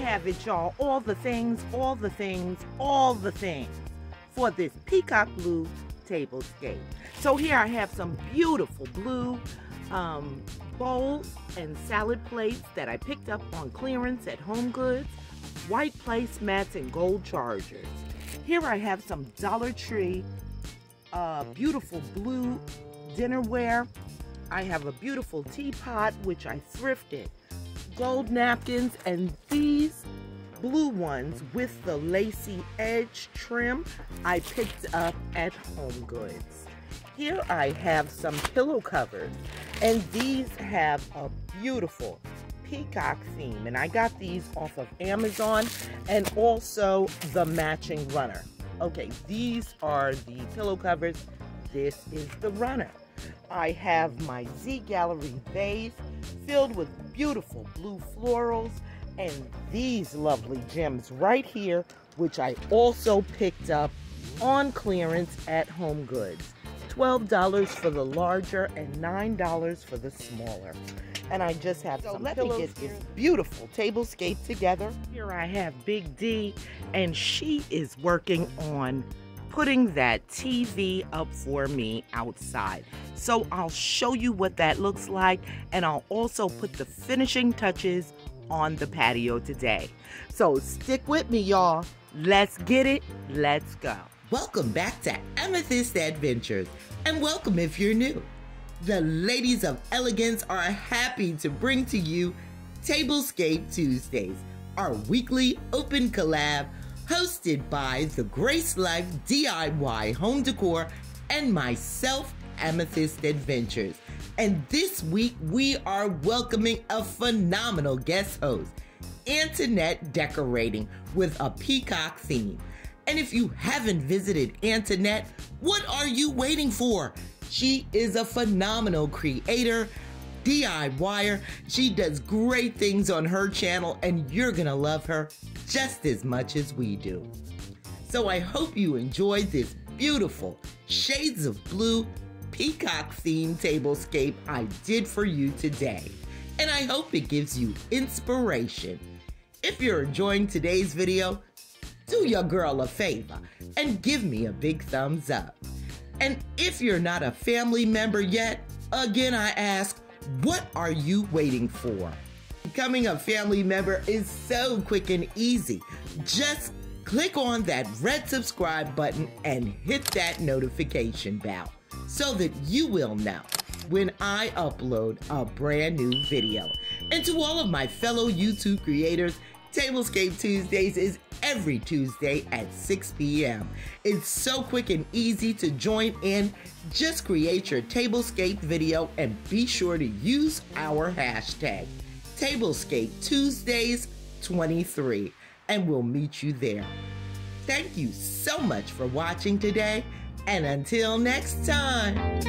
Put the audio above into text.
have it, y'all. All the things for this peacock blue tablescape. So here I have some beautiful blue bowls and salad plates that I picked up on clearance at Home Goods, white placemats and gold chargers. Here I have some Dollar Tree beautiful blue dinnerware. I have a beautiful teapot which I thrifted, gold napkins, and these blue ones with the lacy edge trim I picked up at Home Goods. Here I have some pillow covers, and these have a beautiful peacock theme, and I got these off of Amazon, and also the matching runner. Okay, these are the pillow covers. This is the runner. I have my Z Gallery vase filled with beautiful blue florals, and these lovely gems right here, which I also picked up on clearance at Home Goods. $12 for the larger and $9 for the smaller. And I just have some pillows. Let me get this beautiful tablescape together. Here I have Big D, and she is working on putting that TV up for me outside. So I'll show you what that looks like, and I'll also put the finishing touches on the patio today. So stick with me, y'all. Let's get it. Let's go. Welcome back to Amethyst Adventures, and welcome if you're new. The ladies of elegance are happy to bring to you Tablescape Tuesdays, our weekly open collab hosted by the Grace Life DIY Home Decor and myself, Amethyst Adventures. And this week we are welcoming a phenomenal guest host, Antoinette Decorating, with a peacock theme. And if you haven't visited Antoinette, what are you waiting for? She is a phenomenal creator, DIYer. She does great things on her channel, and you're gonna love her just as much as we do. So I hope you enjoyed this beautiful shades of blue peacock themed tablescape I did for you today. And I hope it gives you inspiration. If you're enjoying today's video, do your girl a favor and give me a big thumbs up. And if you're not a family member yet, again I ask, what are you waiting for? Becoming a family member is so quick and easy. Just click on that red subscribe button and hit that notification bell so that you will know when I upload a brand new video. And to all of my fellow YouTube creators, Tablescape Tuesdays is every Tuesday at 6 p.m. It's so quick and easy to join in. Just create your Tablescape video and be sure to use our hashtag Tablescape Tuesdays 23, and we'll meet you there. Thank you so much for watching today, and until next time.